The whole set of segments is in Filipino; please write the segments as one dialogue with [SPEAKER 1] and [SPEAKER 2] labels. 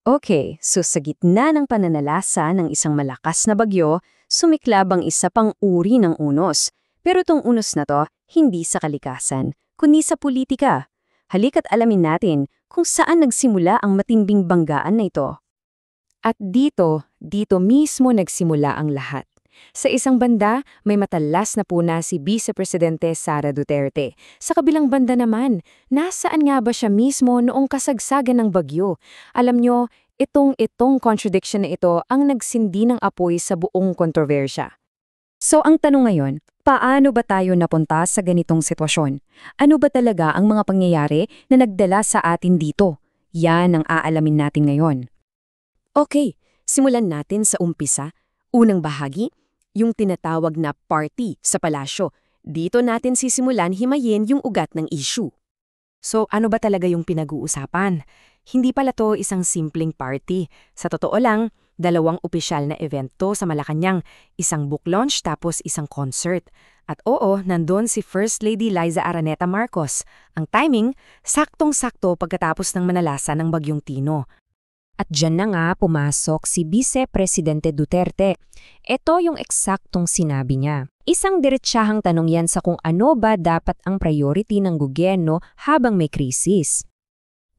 [SPEAKER 1] Okay, so sa gitna ng pananalasa ng isang malakas na bagyo, sumiklab ang isa pang uri ng unos. Pero tong unos na to, hindi sa kalikasan, kundi sa politika. Halika't alamin natin kung saan nagsimula ang matinding banggaan na ito.
[SPEAKER 2] At dito mismo nagsimula ang lahat. Sa isang banda, may matalas na puna si Vice Presidente Sara Duterte. Sa kabilang banda naman, nasaan nga ba siya mismo noong kasagsagan ng bagyo? Alam nyo, itong contradiction na ito ang nagsindi ng apoy sa buong kontrobersya.
[SPEAKER 1] So ang tanong ngayon, paano ba tayo napunta sa ganitong sitwasyon? Ano ba talaga ang mga pangyayari na nagdala sa atin dito? Yan ang aalamin natin ngayon.
[SPEAKER 2] Okay, simulan natin sa umpisa. Unang bahagi, yung tinatawag na party sa palasyo. Dito natin sisimulan himayin yung ugat ng issue. So ano ba talaga yung pinag-uusapan? Hindi pala to isang simpleng party. Sa totoo lang, dalawang opisyal na event to sa Malacanang, isang book launch tapos isang concert. At oo, nandun si First Lady Liza Araneta Marcos. Ang timing, saktong-sakto pagkatapos ng manalasa ng Bagyong Tino. At dyan na nga pumasok si Vice Presidente Duterte. Ito yung eksaktong sinabi niya. Isang diretsahang tanong yan sa kung ano ba dapat ang priority ng gobyerno habang may krisis.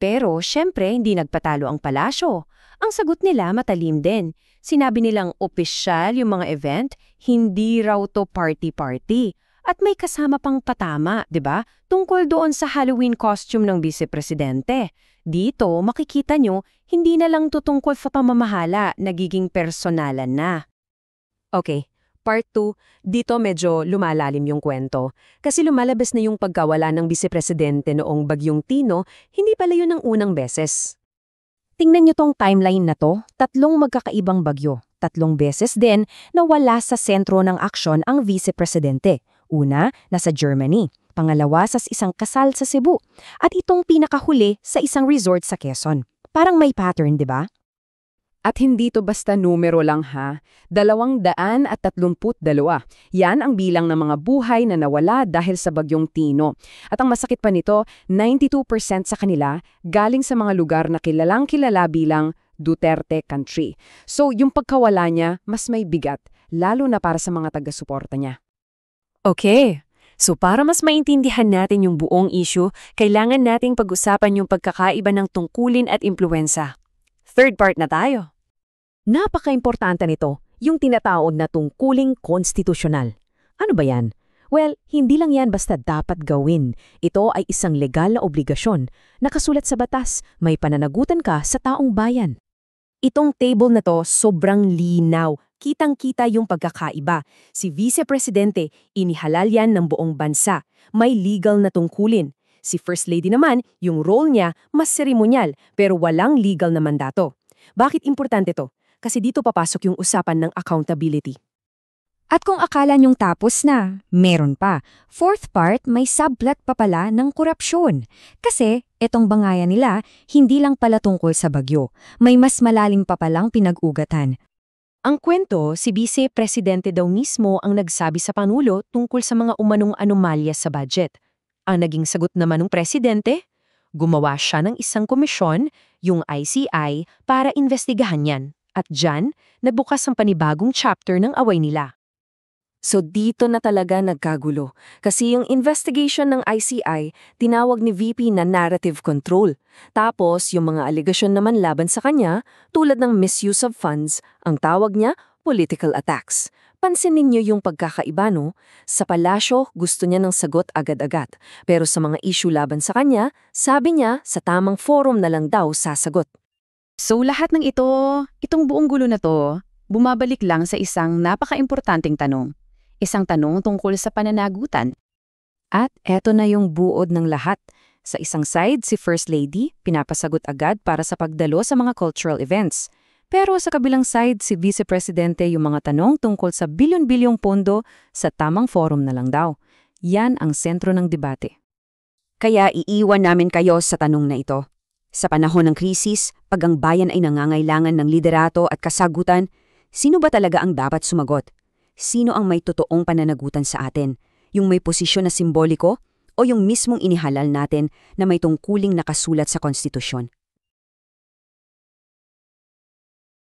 [SPEAKER 2] Pero syempre hindi nagpatalo ang palasyo. Ang sagot nila matalim din. Sinabi nilang opisyal yung mga event, hindi raw to party-party. At may kasama pang patama, 'di ba? Tungkol doon sa Halloween costume ng Vice Presidente. Dito, makikita nyo, hindi na lang to tungkol sa pamamahala, nagiging personalan na. Okay, part 2, dito medyo lumalalim yung kwento. Kasi lumalabas na yung pagkawala ng Vice Presidente noong Bagyong Tino, hindi pala yun ang unang beses. Tingnan nyo tong timeline na to, tatlong magkakaibang bagyo. Tatlong beses din na wala sa sentro ng aksyon ang Vice Presidente. Una, nasa Germany. Pangalawa, sa isang kasal sa Cebu. At itong pinakahuli sa isang resort sa Quezon. Parang may pattern, di ba? At hindi to basta numero lang ha. 232. Yan ang bilang ng mga buhay na nawala dahil sa Bagyong Tino. At ang masakit pa nito, 92% sa kanila galing sa mga lugar na kilalang-kilala bilang Duterte country. So yung pagkawala niya, mas may bigat, lalo na para sa mga taga-suporta niya. Okay. So para mas maintindihan natin yung buong issue, kailangan nating pag-usapan yung pagkakaiba ng tungkulin at impluwensa. Third part na tayo. Napaka-importante nito, yung tinatawag na tungkuling konstitusyonal. Ano ba yan? Well, hindi lang yan basta dapat gawin. Ito ay isang legal na obligasyon. Nakasulat sa batas, may pananagutan ka sa taong bayan. Itong table na to sobrang linaw. Kitang-kita yung pagkakaiba. Si Vice Presidente, inihalal yan ng buong bansa. May legal na tungkulin. Si First Lady naman, yung role niya, mas seremonyal, pero walang legal na mandato. Bakit importante to? Kasi dito papasok yung usapan ng accountability.
[SPEAKER 1] At kung akala niyong tapos na, meron pa. Fourth part, may subplot pa pala ng korupsyon. Kasi etong bangayan nila, hindi lang pala tungkol sa bagyo. May mas malalim pa palang pinag-ugatan.
[SPEAKER 2] Ang kwento, si Vice Presidente daw mismo ang nagsabi sa Pangulo tungkol sa mga umanong anomalya sa budget. Ang naging sagot naman ng Presidente, gumawa siya ng isang komisyon, yung ICI, para investigahan yan. At dyan, nagbukas ang panibagong chapter ng away nila. So dito na talaga nagkagulo. Kasi yung investigation ng ICI, tinawag ni VP na narrative control. Tapos yung mga alegasyon naman laban sa kanya, tulad ng misuse of funds, ang tawag niya, political attacks. Pansinin niyo yung pagkakaiba, no? Sa palasyo, gusto niya ng sagot agad-agad. Pero sa mga issue laban sa kanya, sabi niya sa tamang forum na lang daw sasagot.
[SPEAKER 3] So lahat ng itong buong gulo na to, bumabalik lang sa isang napaka-importanting tanong. Isang tanong tungkol sa pananagutan.
[SPEAKER 2] At eto na yung buod ng lahat. Sa isang side, si First Lady, pinapasagot agad para sa pagdalo sa mga cultural events. Pero sa kabilang side, si Vice Presidente yung mga tanong tungkol sa bilyon-bilyong pondo sa tamang forum na lang daw. Yan ang sentro ng debate.
[SPEAKER 1] Kaya iiwan namin kayo sa tanong na ito. Sa panahon ng krisis, pag ang bayan ay nangangailangan ng liderato at kasagutan, sino ba talaga ang dapat sumagot? Sino ang may totoong pananagutan sa atin? Yung may posisyon na simboliko o yung mismong inihalal natin na may tungkuling nakasulat sa konstitusyon?